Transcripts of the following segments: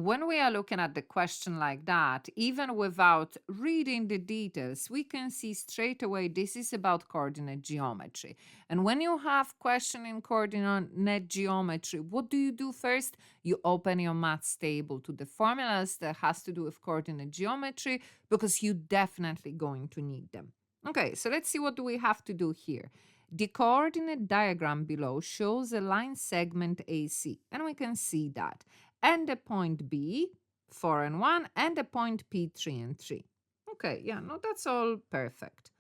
when we are looking at the question like that, even without reading the details, we can see straight away this is about coordinate geometry. And when you have question in coordinate geometry, what do you do first? You open your maths table to the formulas that has to do with coordinate geometry, because you're definitely going to need them. Okay, so let's see what do we have to do here. The coordinate diagram below shows a line segment AC, and we can see that. And a point B, 4 and 1, and a point P, 3 and 3. Okay, yeah, no, that's all perfect.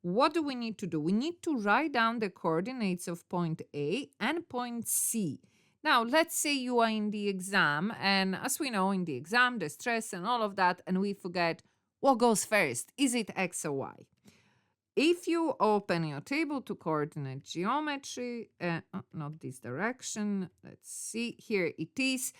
What do we need to do? We need to write down the coordinates of point A and point C. Now, let's say you are in the exam, and as we know, in the exam, the stress and all of that, and we forget what goes first. Is it X or Y? If you open your table to coordinate geometry, not this direction, let's see, here it is.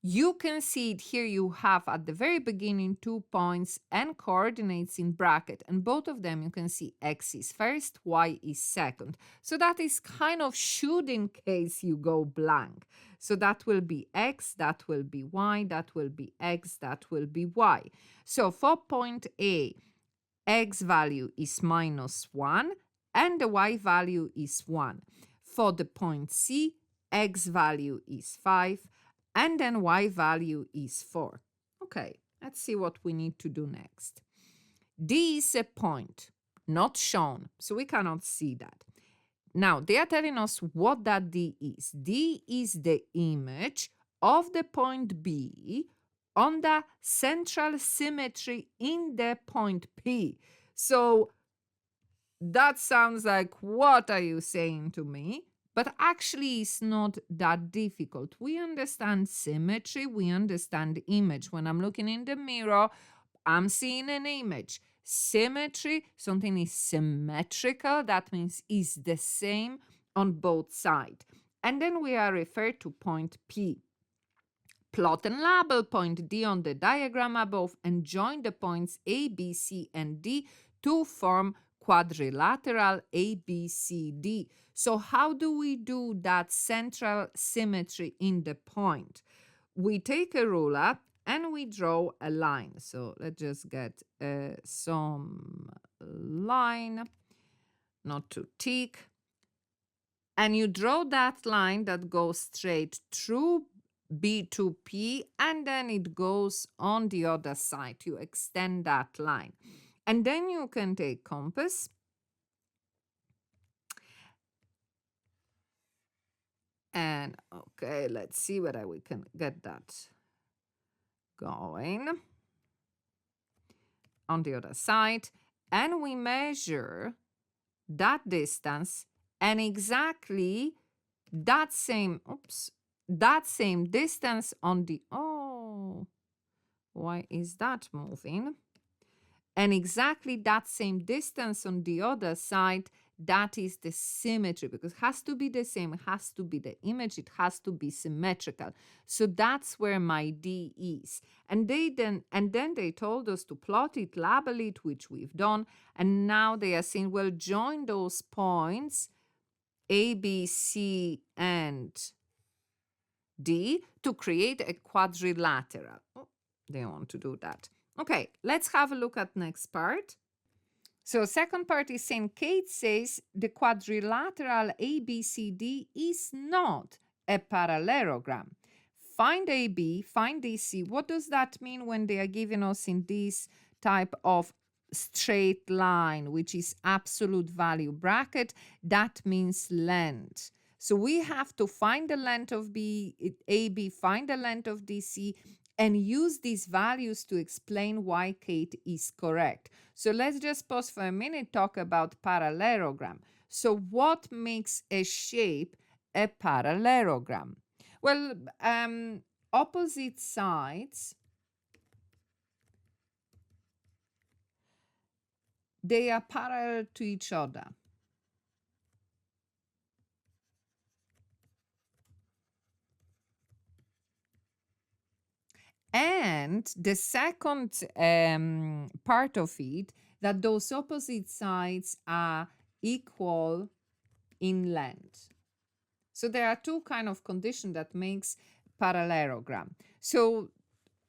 You can see it here. You have at the very beginning 2 points and coordinates in bracket, and both of them you can see X is first, Y is second. So that is kind of should in case you go blank. So that will be X, that will be Y, that will be X, that will be Y. So for point A, X value is -1 and the Y value is 1. For the point C, X value is 5 and then Y value is 4. Okay, let's see what we need to do next. D is a point, not shown, so we cannot see that. Now, they are telling us what that D is. D is the image of the point B on the central symmetry in the point P. So that sounds like, what are you saying to me? But actually, it's not that difficult. We understand symmetry, we understand image. When I'm looking in the mirror, I'm seeing an image. Symmetry, something is symmetrical, that means is the same on both sides. And then we are referred to point P. Plot and label point D on the diagram above and join the points A, B, C, and D to form quadrilateral ABCD. So how do we do that central symmetry in the point? We take a ruler and we draw a line. So let's just get some line, not too thick. And you draw that line that goes straight through B to P, and then it goes on the other side. You extend that line. And then you can take compass and, okay, let's see whether we can get that going on the other side. And we measure that distance and exactly that same, that same distance on the, why is that moving? And exactly that same distance on the other side, that is the symmetry, because it has to be the same, it has to be the image, it has to be symmetrical. So that's where my D is. And then they told us to plot it, label it, which we've done. And now they are saying, well, join those points A, B, C, and D to create a quadrilateral. Oh, they want to do that. Okay, let's have a look at next part. So second part is saying, Kate says the quadrilateral ABCD is not a parallelogram. Find AB, find DC. What does that mean when they are giving us in this type of straight line, which is absolute value bracket? That means length. So we have to find the length of AB, find the length of DC, and use these values to explain why Kate is correct. So let's just pause for a minute, talk about parallelogram. So what makes a shape a parallelogram? Well, opposite sides, they are parallel to each other. And the second part of it, that those opposite sides are equal in length. So there are two kind of conditions that makes parallelogram. So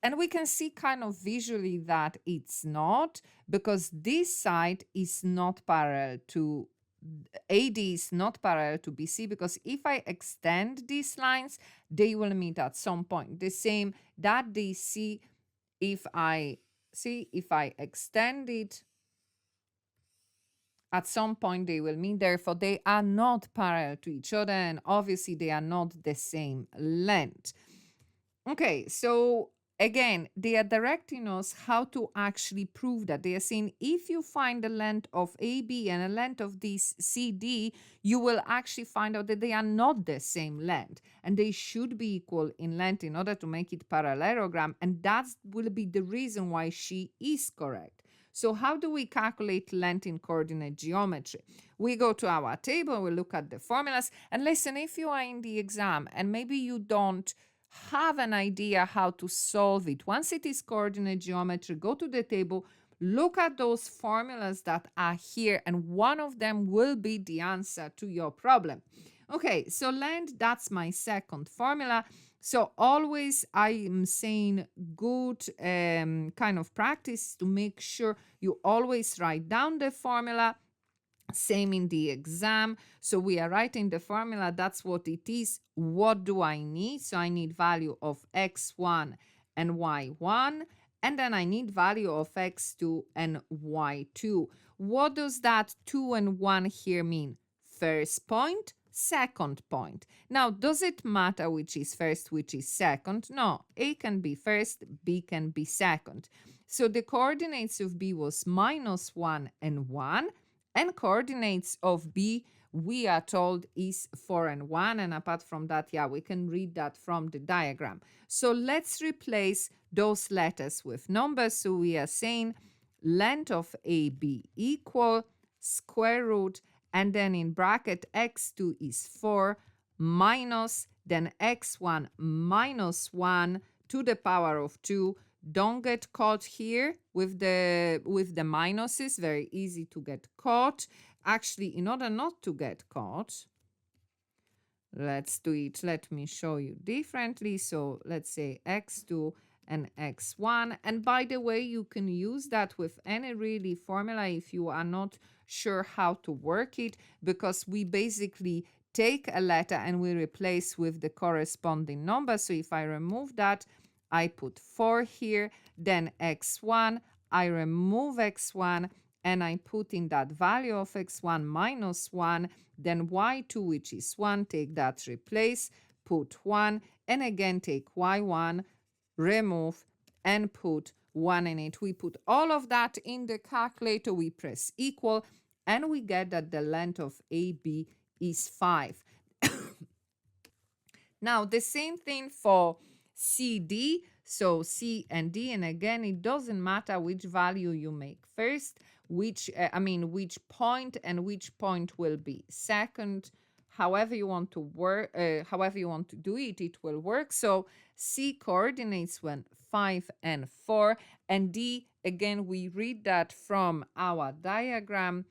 And we can see kind of visually that it's not, because this side is not parallel to AD is not parallel to BC, because if I extend these lines, they will meet at some point. The same that DC, if I extend it, at some point they will meet. Therefore, they are not parallel to each other, and obviously they are not the same length. Okay, so again, they are directing us how to actually prove that. They are saying if you find the length of AB and a length of this CD, you will actually find out that they are not the same length, and they should be equal in length in order to make it parallelogram, and that will be the reason why she is correct. So how do we calculate length in coordinate geometry? We go to our table, we look at the formulas, and listen, if you are in the exam and maybe you don't have an idea how to solve it, once it is coordinate geometry, go to the table, look at those formulas that are here, and one of them will be the answer to your problem. Okay, so length, that's my second formula. So always I am saying good kind of practice to make sure you always write down the formula. Same in the exam. So we are writing the formula. That's what it is. What do I need? So I need value of x1 and y1. And then I need value of x2 and y2. What does that 2 and 1 here mean? First point, second point. Now, does it matter which is first, which is second? No, A can be first, B can be second. So the coordinates of B was -1 and 1. And coordinates of B, we are told, is 4 and 1. And apart from that, yeah, we can read that from the diagram. So let's replace those letters with numbers. So we are saying length of AB equal square root, and then in bracket x2 is 4 minus, then x1 minus 1 to the power of 2. Don't get caught here with the minuses. Very easy to get caught. Actually, in order not to get caught, let's do it. Let me show you differently. So let's say x2 and x1. And by the way, you can use that with any really formula if you are not sure how to work it, because we basically take a letter and we replace with the corresponding number. So if I remove that, I put 4 here, then x1, I remove x1, and I put in that value of x1 minus 1, then y2, which is 1, take that, replace, put 1, and again take y1, remove, and put 1 in it. We put all of that in the calculator, we press equal, and we get that the length of AB is 5. Now, the same thing for CD, so C and D, and again, it doesn't matter which value you make first, which point, and which point will be second. However you want to work, however you want to do it, it will work. So C coordinates went 5 and 4, and D, again, we read that from our diagram.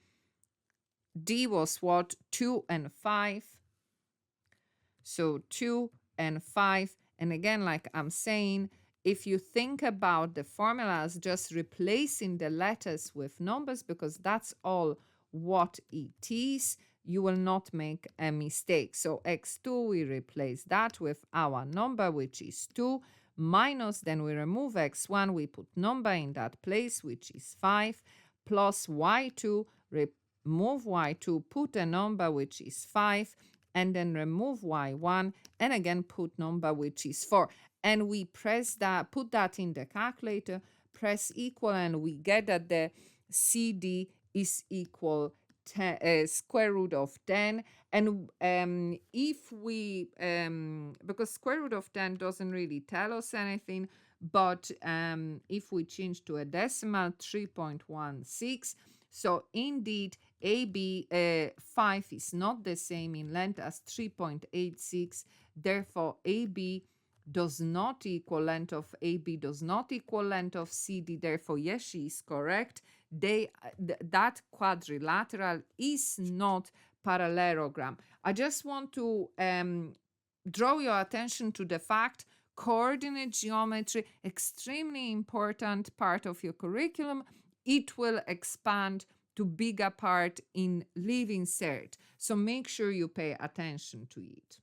D was what? 2 and 5. So 2 and 5. And again, like I'm saying, if you think about the formulas, just replacing the letters with numbers, because that's all what it is, you will not make a mistake. So x2, we replace that with our number, which is 2, minus, then we remove x1, we put number in that place, which is 5, plus y2, remove y2, put a number, which is 5, and then remove y1, and again put number, which is 4. And we press that, put that in the calculator, press equal, and we get that the CD is equal square root of 10. And if we, because square root of 10 doesn't really tell us anything, but if we change to a decimal, 3.16, so indeed, AB 5 is not the same in length as 3.86. Therefore, AB does not equal length of AB, does not equal length of CD. Therefore, yes, she is correct. That quadrilateral is not parallelogram. I just want to draw your attention to the fact coordinate geometry, extremely important part of your curriculum. It will expand to bigger part in Leaving Cert. So make sure you pay attention to it.